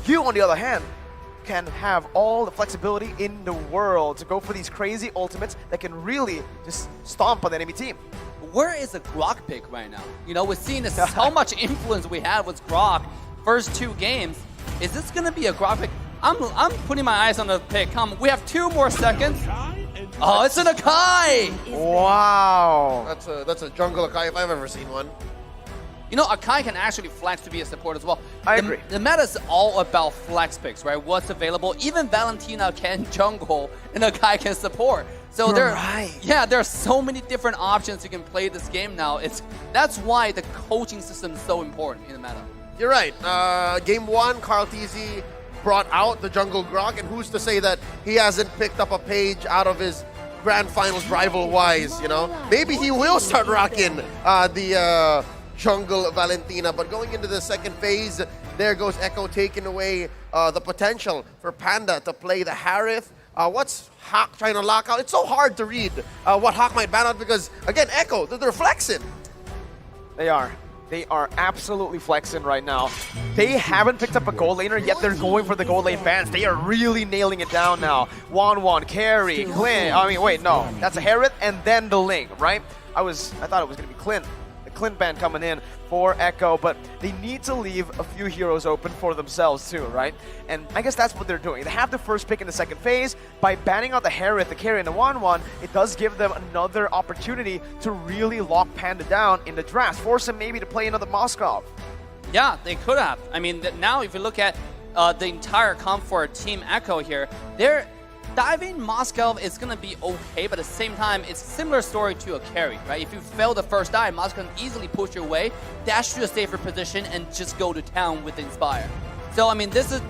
You, on the other hand, can have all the flexibility in the world to go for these crazy ultimates that can really just stomp on the enemy team. Where is the Grok pick right now? You know, we're seeing this, how much influence we have with Grok first 2 games. Is this going to be a Grok pick? I'm putting my eyes on the pick. Come, we have 2 more seconds. Oh, it's an Akai! Wow. That's a jungle Akai if I've ever seen one. You know, Akai can actually flex to be a support as well. I agree. The meta is all about flex picks, right? What's available. Even Valentina can jungle and Akai can support. So there are so many different options you can play this game now. That's why the coaching system is so important in the meta. You're right. Game 1, Carl TZ brought out the jungle Grok, and who's to say that he hasn't picked up a page out of his Grand Finals rival Wise, you know? Maybe he will start rocking the jungle Valentina, but going into the second phase, there goes Echo taking away the potential for Panda to play the Harith. What's Hawk trying to lock out? It's so hard to read what Hawk might ban out because, again, Echo, they're flexing. They are. They are absolutely flexing right now. They haven't picked up a gold laner, yet they're going for the gold lane bans. They are really nailing it down now. 1-1, carry, Clint. I mean, wait, no. That's a Harith and then the Ling, right? I thought it was going to be Clint. The Clint ban coming in for Echo, but they need to leave a few heroes open for themselves too, right? And I guess that's what they're doing. They have the first pick in the second phase. By banning out the Harith, the carry, and the 1-1, it does give them another opportunity to really lock Panda down in the draft. Force him maybe to play another Moskov. Yeah, they could have. I mean, now if you look at the entire comp for Team Echo here, they're diving Moskov is going to be okay, but at the same time, it's a similar story to a carry, right? If you fail the first dive, Moskov can easily push your way, dash to a safer position, and just go to town with Inspire. So, I mean, this is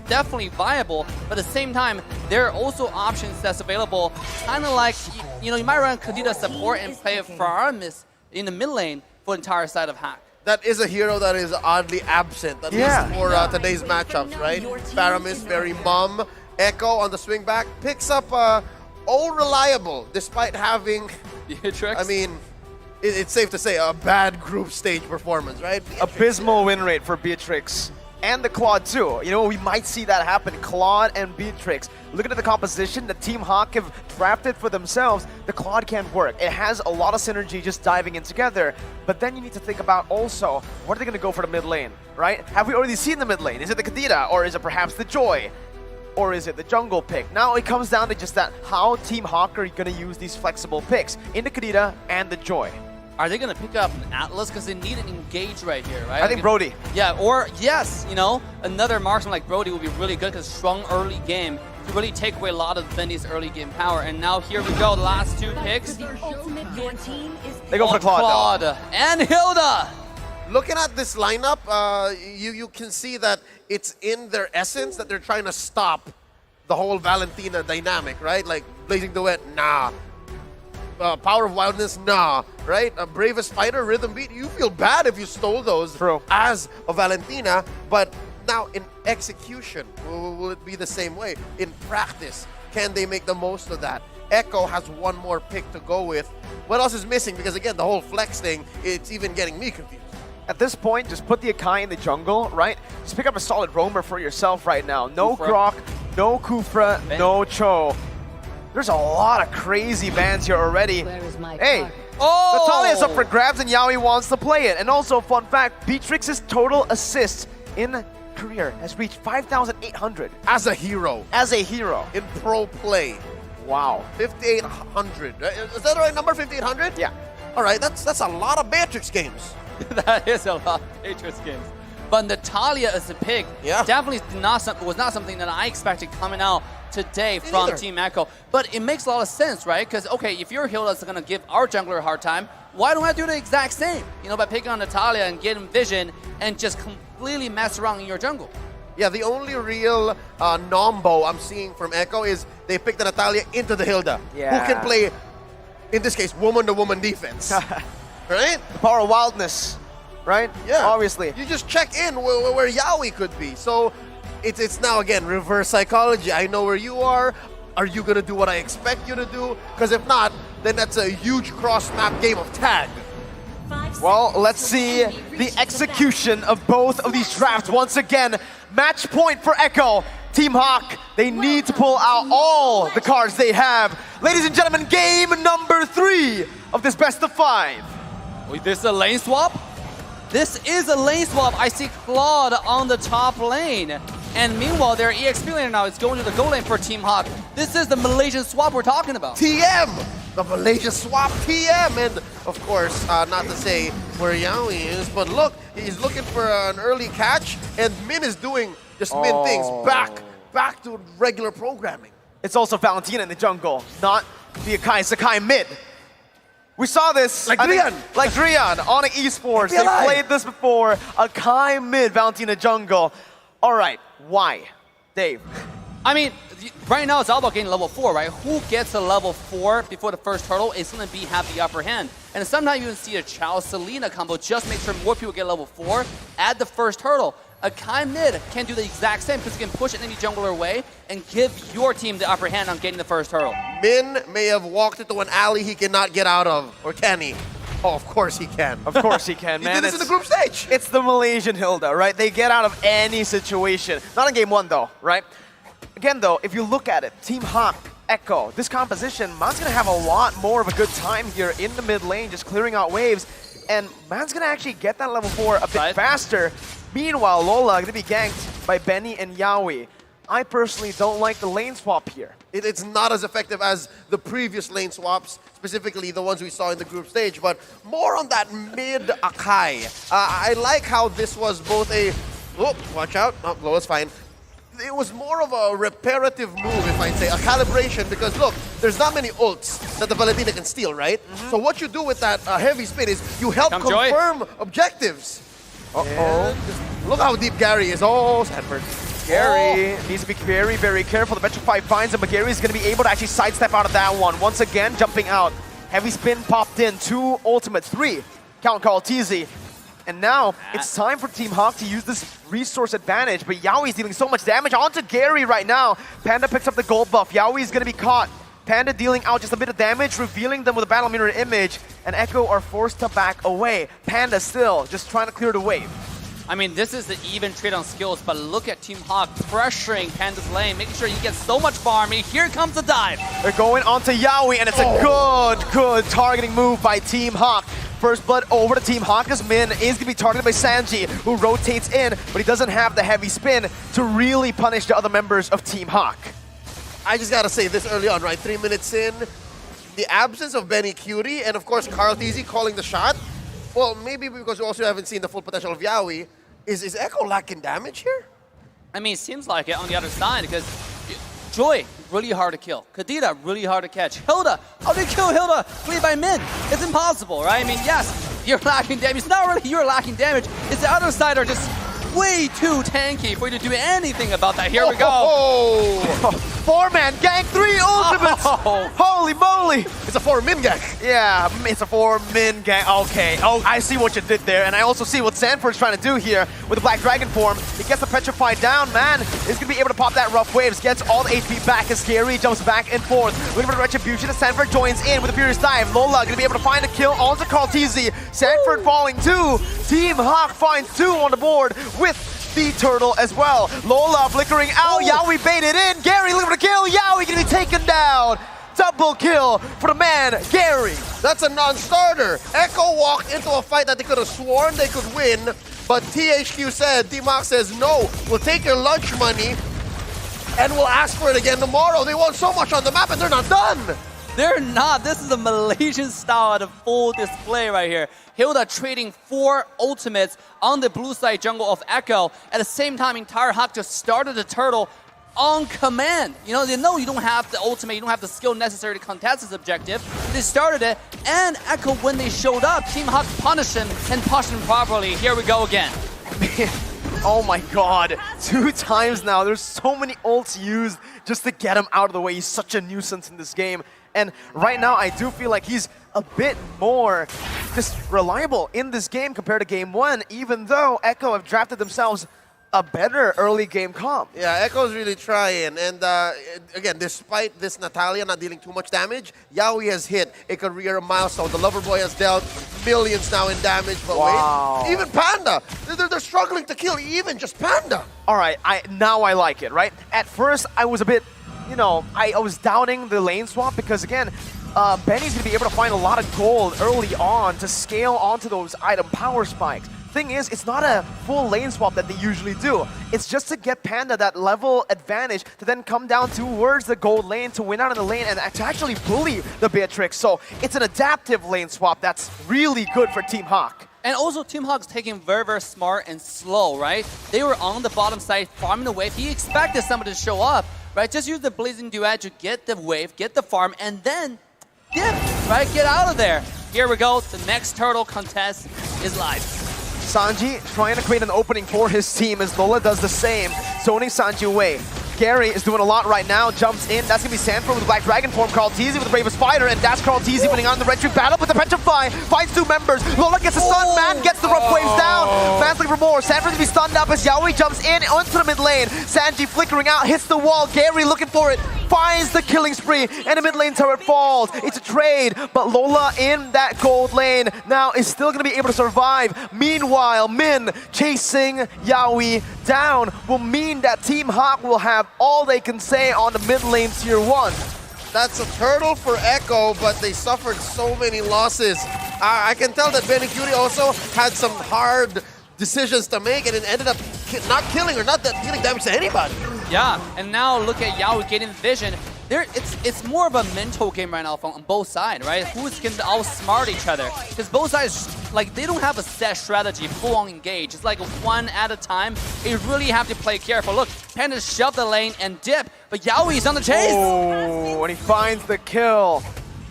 definitely viable, but at the same time, there are also options that's available, kind of like, you know, you might run Kadita support and play Faramis in the mid lane for the entire side of Hack. That is a hero that is oddly absent, at least for today's matchups, right? Faramis, very mum. Echo on the swing back picks up old reliable despite having, I mean, it's safe to say a bad group stage performance, right? Abysmal win rate for Beatrix. And the Claude too. You know, we might see that happen. Claude and Beatrix. Looking at the composition that Team Hawk have drafted for themselves, the Claude can't work. It has a lot of synergy just diving in together. But then you need to think about also, what are they going to go for the mid lane, right? Have we already seen the mid lane? Is it the Kadita or is it perhaps the Joy? Or is it the jungle pick? Now it comes down to just that, how Team Hawk are going to use these flexible picks in the Kadita and the Joy. Are they going to pick up an Atlas? Because they need an engage right here, right? I think Brody. Yeah, or yes, you know, another marksman like Brody would be really good because strong early game to really take away a lot of Bendy's early game power. And now here we go, the last 2 picks. They go for Claude and Hilda. Looking at this lineup, you can see that it's in their essence that they're trying to stop the whole Valentina dynamic, right? Like Blazing Duet, nah. Power of Wildness, nah, right? Bravest Fighter, Rhythm Beat, you feel bad if you stole those as a Valentina, but now in execution, will it be the same way? In practice, can they make the most of that? Echo has one more pick to go with. What else is missing? Because again, the whole flex thing, it's even getting me confused. At this point, just put the Akai in the jungle, right? Just pick up a solid roamer for yourself right now. No Grok, no Kufra, no Cho. There's a lot of crazy bans here already. Hey, Natalia's up for grabs and Yaoi wants to play it. And also, fun fact, Beatrix's total assists in career has reached 5,800. As a hero. As a hero. In pro play. Wow. 5,800. Is that the right number, 5,800? Yeah. All right, that's a lot of Beatrix games. That is a lot of Patriots games. But Natalia as a pick definitely was not something that I expected coming out today from Team Echo. But it makes a lot of sense, right? Because, okay, if you're a hero that's going to give our jungler a hard time, why don't I do the exact same? You know, by picking on Natalia and getting vision and just completely mess around in your jungle. Yeah, the only real nombo I'm seeing from Echo is they picked the Natalia into the Hilda. Yeah. Who can play, in this case, woman-to-woman defense. Right? The power of wildness, right? Yeah. Obviously. You just check in where Yaoi could be. So it's now, again, reverse psychology. I know where you are. Are you going to do what I expect you to do? Because if not, then that's a huge cross-map game of tag. Well, let's see the execution of both of these drafts. Once again, match point for Echo. Team Hawk, they need to pull out all the cards they have. Ladies and gentlemen, game number 3 of this best of 5. Wait, this is a lane swap? This is a lane swap. I see Claude on the top lane. And meanwhile, their EXP laner now is going to the goal lane for Team Hawk. This is the Malaysian swap we're talking about. TM! The Malaysia swap TM! And of course, not to say where Yaoi is, but look, he's looking for an early catch, and Min is doing just Min things. Back to regular programming. It's also Valentina in the jungle, not the Akai Sakai mid. We saw this Like Drian. Like Drian on esports. They played this before. Akai mid, Valentina jungle. All right, why? Dave. I mean, right now it's all about getting level 4, right? Who gets a level 4 before the first hurdle is going to have the upper hand. And sometimes you can see a Chao-Selena combo, just make sure more people get level 4 at the first hurdle. Akai mid can do the exact same because you can push an enemy jungler away and give your team the upper hand on getting the first hurdle. Min may have walked into an alley he cannot get out of, or can he? Oh, of course he can. Of course he can, man. He did this in the group stage. It's the Malaysian Hilda, right? They get out of any situation. Not in game 1 though, right? Again though, if you look at it, Team Hawk, Echo, this composition, Man's gonna have a lot more of a good time here in the mid lane, just clearing out waves. And Man's gonna actually get that level 4 a bit faster. Meanwhile, Lola gonna be ganked by Benny and Yaoi. I personally don't like the lane swap here. It's not as effective as the previous lane swaps, specifically the ones we saw in the group stage, but more on that mid Akai. I like how this was both a... Oh, watch out. Oh, Lola's fine. It was more of a reparative move, if I'd say, a calibration, because look, there's not many ults that the Valentina can steal, right? So what you do with that heavy spin is you help confirm objectives. Look how deep Gary is. Oh, Sanford. Gary needs to be very, very careful. The Petrify finds him, but Gary is going to be able to actually sidestep out of that one. Once again, jumping out. Heavy spin popped in. 2 ultimate, 3. Count call TZ. And now, it's time for Team Hawk to use this resource advantage, but Yaoi is dealing so much damage onto Gary right now. Panda picks up the gold buff. Yaoi is going to be caught. Panda dealing out just a bit of damage, revealing them with a battle mirror image, and Echo are forced to back away. Panda still just trying to clear the wave. I mean, this is the even trade on skills, but look at Team Hawk pressuring Panda's lane, making sure he gets so much farming. Here comes the dive. They're going onto Yaoi, and it's a good targeting move by Team Hawk. First blood over to Team Hawk as Min is going to be targeted by Sanji, who rotates in, but he doesn't have the heavy spin to really punish the other members of Team Hawk. I just gotta say this early on, right? 3 minutes in, the absence of Benny Cutie and of course Carl TZ calling the shot. Well, maybe because we also haven't seen the full potential of Yaoi. Is Echo lacking damage here? I mean, it seems like it on the other side because Joy, really hard to kill. Kadita, really hard to catch. Hilda, how do you kill Hilda? Played by Min. It's impossible, right? I mean, yes, you're lacking damage. It's not really you're lacking damage. It's the other side are just way too tanky for you to do anything about that. Here we go. 4-man gank, 3 ultimates. Holy moly. It's a 4-min gank. Yeah, it's a 4-min gank. Okay. Oh, I see what you did there. And I also see what Sanford's trying to do here with the Black Dragon form. He gets the Petrify down. Man is going to be able to pop that rough waves. Gets all the HP back as Gary jumps back and forth. Looking for the Retribution as Sanford joins in with a Furious Dive. Lola going to be able to find a kill onto Carl TZ. Sanford falling 2. Team Hawk finds 2 on the board with the turtle as well. Lola flickering out. Yaoi baited in. Gary looking for the kill. Yaoi going to be taken down. Double kill for the man, Gary. That's a non-starter. Echo walked into a fight that they could have sworn they could win, but THQ said, Team Hawk says, no, we'll take your lunch money and we'll ask for it again tomorrow. They want so much on the map and they're not done. They're not. This is a Malaysian style at a full display right here. Hilda trading 4 ultimates on the blue side jungle of Echo. At the same time, entire Hawk just started the turtle on command. You know, they know you don't have the ultimate, you don't have the skill necessary to contest this objective. They started it, and Echo, when they showed up, Team Hawk punished him and punished him properly. Here we go again. Oh my god, 2 times now. There's so many ults used just to get him out of the way. He's such a nuisance in this game. And right now, I do feel like he's a bit more just reliable in this game compared to game 1, even though Echo have drafted themselves a better early game comp. Yeah, Echo's really trying. And again, despite this Natalia not dealing too much damage, Yaoi has hit a career milestone. The Loverboy has dealt millions now in damage. But wait, even Panda, they're struggling to kill even just Panda. All right, now I like it, right? At first, I was a bit, you know, I was doubting the lane swap because, again, Benny's going to be able to find a lot of gold early on to scale onto those item power spikes. Thing is, it's not a full lane swap that they usually do. It's just to get Panda that level advantage to then come down towards the gold lane to win out of the lane and to actually bully the Beatrix. So it's an adaptive lane swap that's really good for Team Hawk. And also, Team Hawk's taking very, very smart and slow, right? They were on the bottom side farming the wave. He expected somebody to show up, right? Just use the Blazing Duet to get the wave, get the farm, and then dip, right? Get out of there. Here we go. The next turtle contest is live. Sanji trying to create an opening for his team as Lola does the same, zoning Sanji away. Gary is doing a lot right now, jumps in. That's going to be Sanford with the Black Dragon form. Carl Teasy with the Bravest Fighter, and that's Carl Teasy winning on the Red Tree battle with the Petrify. Finds two members. Lola gets a stun, man gets the rough waves down. Fans looking for more. Sanford to be stunned up as Yaoi jumps in onto the mid lane. Sanji flickering out, hits the wall. Gary looking for it, finds the killing spree, and the mid lane turret falls. It's a trade, but Lola in that gold lane now is still going to be able to survive. Meanwhile, Min chasing Yaoi down will mean that Team Hawk will have all they can say on the mid lane tier 1. That's a turtle for Echo, but they suffered so many losses. I can tell that Benny Curie also had some hard decisions to make, and it ended up not killing or not dealing damage to anybody. Yeah, and now look at Yaoi getting vision. It's more of a mental game right now on both sides, right? Who's going to outsmart each other? Because both sides, like, they don't have a set strategy, full-on engage. It's like one at a time. You really have to play careful. Look, Panda shoved the lane and dip, but Yaoi's on the chase. Oh, and he finds the kill.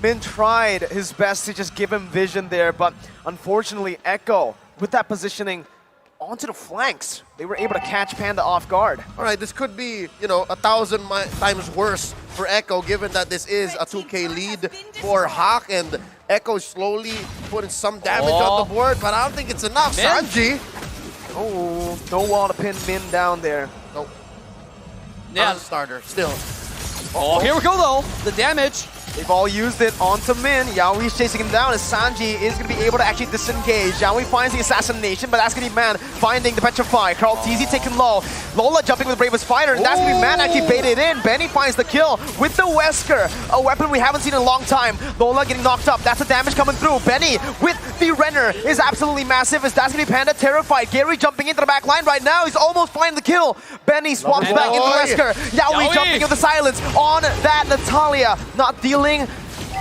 Min tried his best to just give him vision there, but unfortunately, Echo, with that positioning onto the flanks, they were able to catch Panda off guard. All right, this could be, you know, 1,000 times worse for Echo, given that this is a 2K lead for Hawk, and Echo is slowly putting some damage on the board, but I don't think it's enough. Min? Sanji. Oh, no wall to pin Min down there. Nope. Yeah. Starter, still. Oh, here we go though. The damage. They've all used it onto Min. Yaoi's chasing him down as Sanji is going to be able to actually disengage. Yaoi finds the assassination, but that's going to be Man finding the Petrify. Carl Teasy taken low. Lola jumping with the Bravest Fighter, and that's going to be Man actually baited in. Benny finds the kill with the Wesker, a weapon we haven't seen in a long time. Lola getting knocked up. That's the damage coming through. Benny with the Renner is absolutely massive as that's going to be Panda terrified. Gary jumping into the back line right now. He's almost finding the kill. Benny swaps back into Wesker. Yaoi jumping with the silence on that Natalia. Not dealing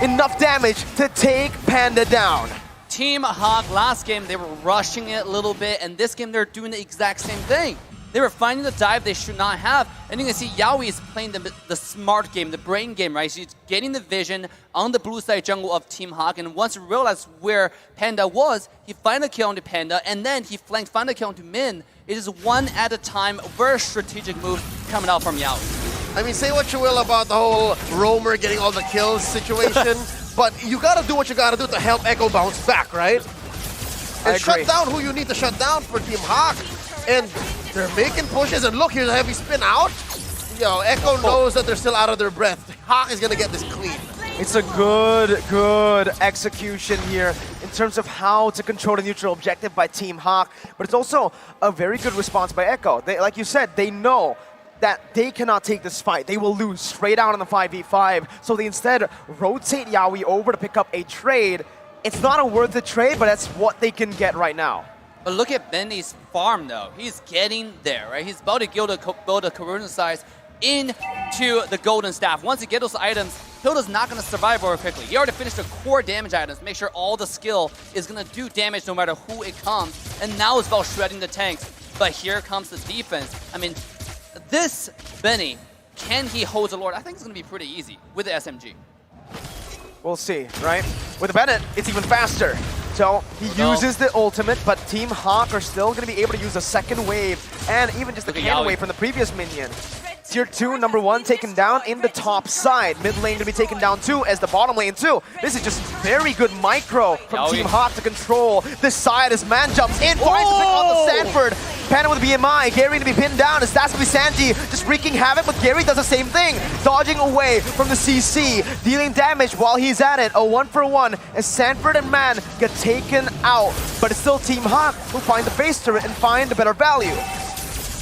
enough damage to take Panda down. Team Hawk, last game, they were rushing it a little bit, and this game, they're doing the exact same thing. They were finding the dive they should not have, and you can see Yaoi is playing the smart game, the brain game, right? She's getting the vision on the blue side jungle of Team Hawk, and once he realized where Panda was, he found a kill onto Panda, and then he flanked, found a kill onto Min. It is one at a time, very strategic move coming out from Yaoi. I mean, say what you will about the whole roamer getting all the kills situation, but you gotta do what you gotta do to help Echo bounce back, right? And shut down who you need to shut down for Team Hawk. And they're making pushes, and look, here's a heavy spin out. Yo, Echo knows that they're still out of their breath. Hawk is gonna get this clean. It's a good execution here in terms of how to control the neutral objective by Team Hawk, but it's also a very good response by Echo. They, like you said, they know that they cannot take this fight. They will lose straight out on the 5v5, so they instead rotate Yaoi over to pick up a trade. It's not a worth it trade, but that's what they can get right now. But look at Benny's farm though. He's getting there, right? He's about to build a corrosion size into the golden staff. Once he gets those items, Hilda's not going to survive very quickly. He already finished the core damage items, make sure all the skill is going to do damage no matter who it comes. And now it's about shredding the tanks. But here comes the defense. I mean, this Benny, can he hold the Lord? I think it's going to be pretty easy with the SMG. We'll see, right? With the Bennett, it's even faster. So he uses the ultimate, but Team Hawk are still going to be able to use a second wave and even just the can wave from the previous minion. Tier 2, number 1 taken down in the top side. Mid lane to be taken down too, as the bottom lane too. This is just very good micro from Yowie. Team Hawk to control this side as man jumps in, finds the pick on the Sanford. Panda with BMI, Gary to be pinned down, as that's going to be Sanji just wreaking havoc, but Gary does the same thing, dodging away from the CC, dealing damage while he's at it. A 1-for-1 as Sanford and Man get taken out, but it's still Team Hawk who find the base turret and find the better value.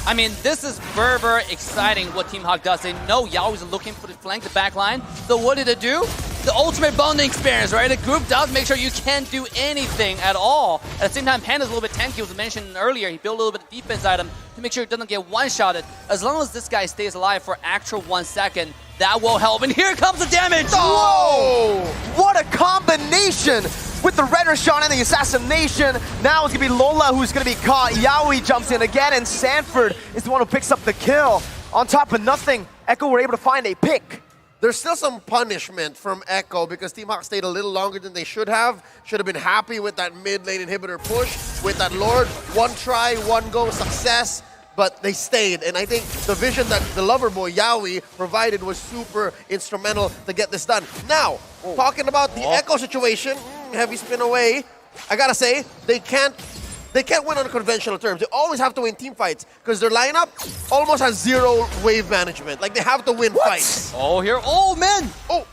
I mean, this is very, very exciting what Team Hawk does. They know Yaoi's looking for the flank, the back line. So what did it do? The ultimate bonding experience, right? The group does make sure you can't do anything at all. At the same time, Panda's a little bit tanky, was mentioned earlier. He built a little bit of defense item to make sure it doesn't get one-shotted. As long as this guy stays alive for actual 1 second, that will help. And here comes the damage! Whoa! What a combination! With the Redder shot and the assassination, now it's gonna be Lola who's gonna be caught. Yaoi jumps in again, and Sanford is the one who picks up the kill. On top of nothing, Echo were able to find a pick. There's still some punishment from Echo because Team Hawk stayed a little longer than they should have. Should have been happy with that mid lane inhibitor push, with that Lord. 1 try, 1 go, success. But they stayed, and I think the vision that the lover boy, Yaoi, provided was super instrumental to get this done. Now, talking about the Echo situation, heavy spin away, I gotta say, they can't win on conventional terms. They always have to win team fights, because their lineup almost has 0 wave management. Like, they have to win fights. Oh, here, oh, man! Oh,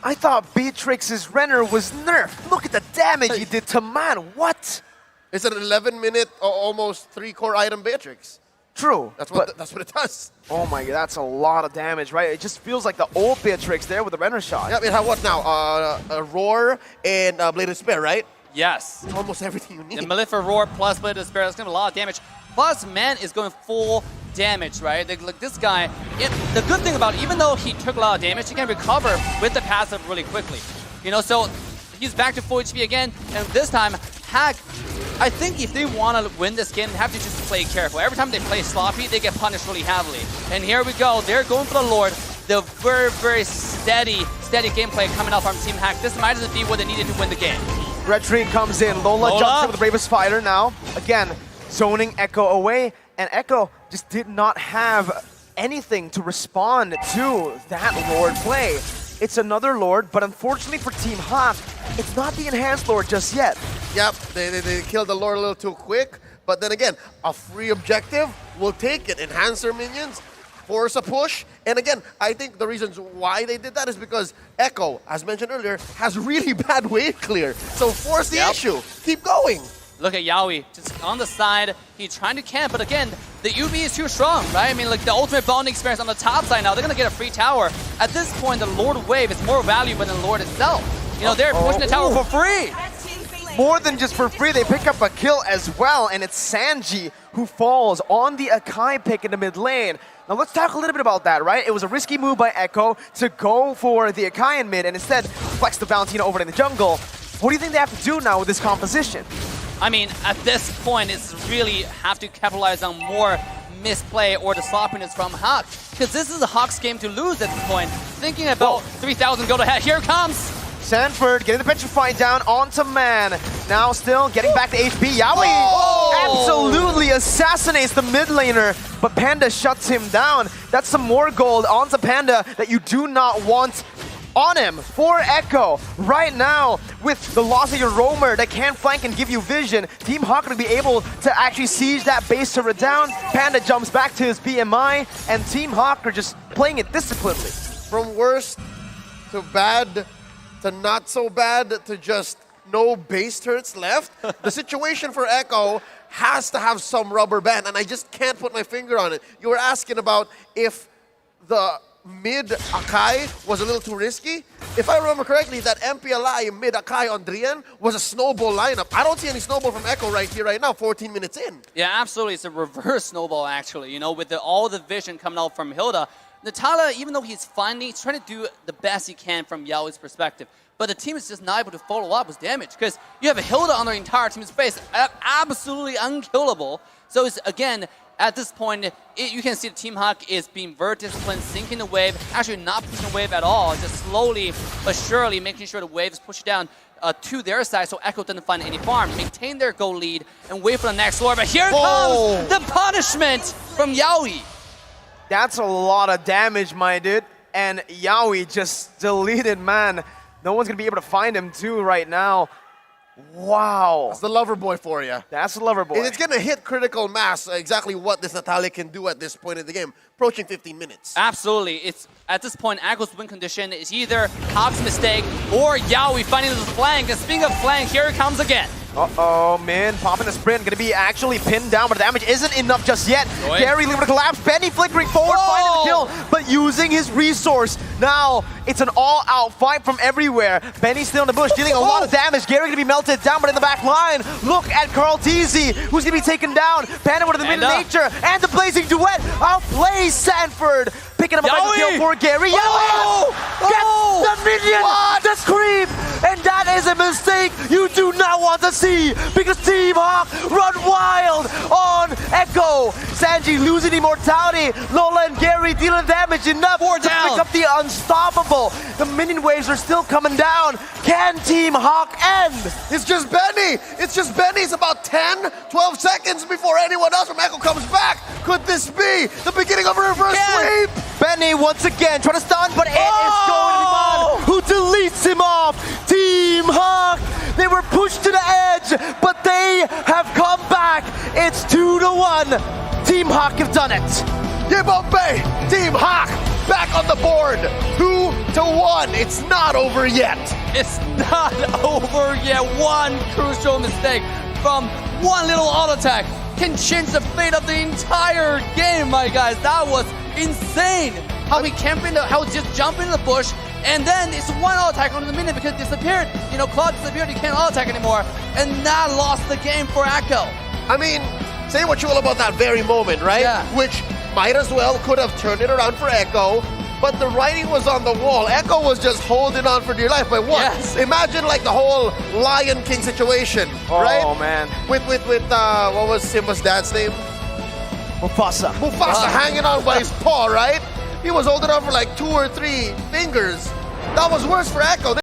I thought Beatrix's Renner was nerfed. Look at the damage he did to Man, what? It's an 11-minute, almost 3-core item Beatrix. True. That's what it does. Oh my god, that's a lot of damage, right? It just feels like the old Beatrix there with the Renner shot. Yeah, it had what now? A Roar and Blade of Despair, right? Yes. It's almost everything you need. The Malefic Roar plus Blade of Despair, that's gonna be a lot of damage. Plus, Man is going full damage, right? Like this guy, the good thing about it, even though he took a lot of damage, he can recover with the passive really quickly. You know, so he's back to full HP again, and this time, Hack, I think if they want to win this game, they have to just play careful. Every time they play sloppy, they get punished really heavily. And here we go, they're going for the Lord. The very, very steady gameplay coming out from Team Hack. This might just be what they needed to win the game. Red Tree comes in, Lola jumps in with the Bravest Fighter now. Again, zoning Echo away, and Echo just did not have anything to respond to that Lord play. It's another Lord, but unfortunately for Team Hawk, it's not the enhanced Lord just yet. Yep, they killed the Lord a little too quick, but then again, a free objective, we'll take it. Enhance their minions, force a push, and again, I think the reasons why they did that is because Echo, as mentioned earlier, has really bad wave clear. So force the issue, keep going. Look at Yaoi, just on the side, he's trying to camp, but again, the UB is too strong, right? I mean, like the ultimate bonding experience on the top side now, they're gonna get a free tower. At this point, the Lord wave is more valuable than the Lord itself. You know, they're pushing the tower for free. More than just for free, they pick up a kill as well, and it's Sanji who falls on the Akai pick in the mid lane. Now let's talk a little bit about that, right? It was a risky move by Echo to go for the Akai in mid and instead flex the Valentina over in the jungle. What do you think they have to do now with this composition? I mean, at this point, it's really have to capitalize on more misplay or the sloppiness from Hawk, because this is a Hawk's game to lose at this point. Thinking about 3,000 go to head, here comes! Sanford getting the petrify down onto Man. Now still getting back to HP. Yaoi absolutely assassinates the mid laner, but Panda shuts him down. That's some more gold onto Panda that you do not want on him for Echo. Right now, with the loss of your roamer that can flank and give you vision, Team Hawk going to be able to actually siege that base turret down. Panda jumps back to his BMI, and Team Hawk are just playing it disciplinedly. From worst to bad to not so bad to just no base turrets left, the situation for Echo has to have some rubber band, and I just can't put my finger on it. You were asking about if the mid Akai was a little too risky. If I remember correctly, that MPLI mid Akai on Drian was a snowball lineup. I don't see any snowball from Echo right here, right now, 14 minutes in. Yeah, absolutely. It's a reverse snowball, actually. You know, with all the vision coming out from Hilda. Natala, even though he's finding, he's trying to do the best he can from Yaoi's perspective. But the team is just not able to follow up with damage, because you have a Hilda on their entire team's base, absolutely unkillable. So it's, again, at this point, you can see the Team Hawk is being very disciplined, sinking the wave, actually not pushing the wave at all, just slowly but surely making sure the wave is pushed down to their side so Echo doesn't find any farm, maintain their goal lead, and wait for the next Lord. But here comes the punishment from Yaoi. That's a lot of damage, my dude. And Yaoi just deleted, man. No one's gonna be able to find him too right now. Wow. That's the lover boy for you. That's the lover boy. And it's going to hit critical mass, exactly what this Natalia can do at this point in the game, approaching 15 minutes. Absolutely. It's at this point, Echo's win condition is either Hawk's mistake or Yaoi finding the flank. And speaking of flank, here it comes again. Uh-oh, man, popping the sprint, gonna be actually pinned down, but the damage isn't enough just yet. Oi. Gary leaving to collapse, Benny flickering forward, finding the kill, but using his resource. Now, it's an all-out fight from everywhere. Benny's still in the bush, dealing a lot of damage. Gary gonna be melted down, but in the back line, look at Carl Teasy, who's gonna be taken down. Panda with the mid-nature, and the blazing duet outplays Sanford. Picking up a nice kill for Gary. Yaoi gets the minion, the creep, and that is a mistake you do not want to see because Team Hawk run wild on Echo. Sanji losing immortality. Lola and Gary dealing damage enough to pick up the unstoppable. The minion waves are still coming down. Can Team Hawk end? It's just Benny. It's just Benny. It's about 10, 12 seconds before anyone else from Echo comes back. Could this be the beginning of a reverse sweep? Benny once again trying to stun, but it is going to be Mon who deletes him off. Team Hawk, they were pushed to the edge, but they have come back. It's 2-1. Team Hawk have done it. Yibombe, Team Hawk, back on the board. 2-1. It's not over yet. It's not over yet. One crucial mistake from one little auto attack can change the fate of the entire game, my guys. That was insane. How he how he just jumped in the bush, and then it's one auto attack on the minute because it disappeared. You know, Claude disappeared, he can't auto attack anymore, and that lost the game for Echo. I mean, say what you will about that very moment, right? Yeah. Which might as well could have turned it around for Echo, but the writing was on the wall. Echo was just holding on for dear life. But what? Yes. Imagine like the whole Lion King situation, right? Oh, man. With what was Simba's dad's name? Mufasa. Mufasa hanging on by his paw, right? He was holding on for like 2 or 3 fingers. That was worse for Echo.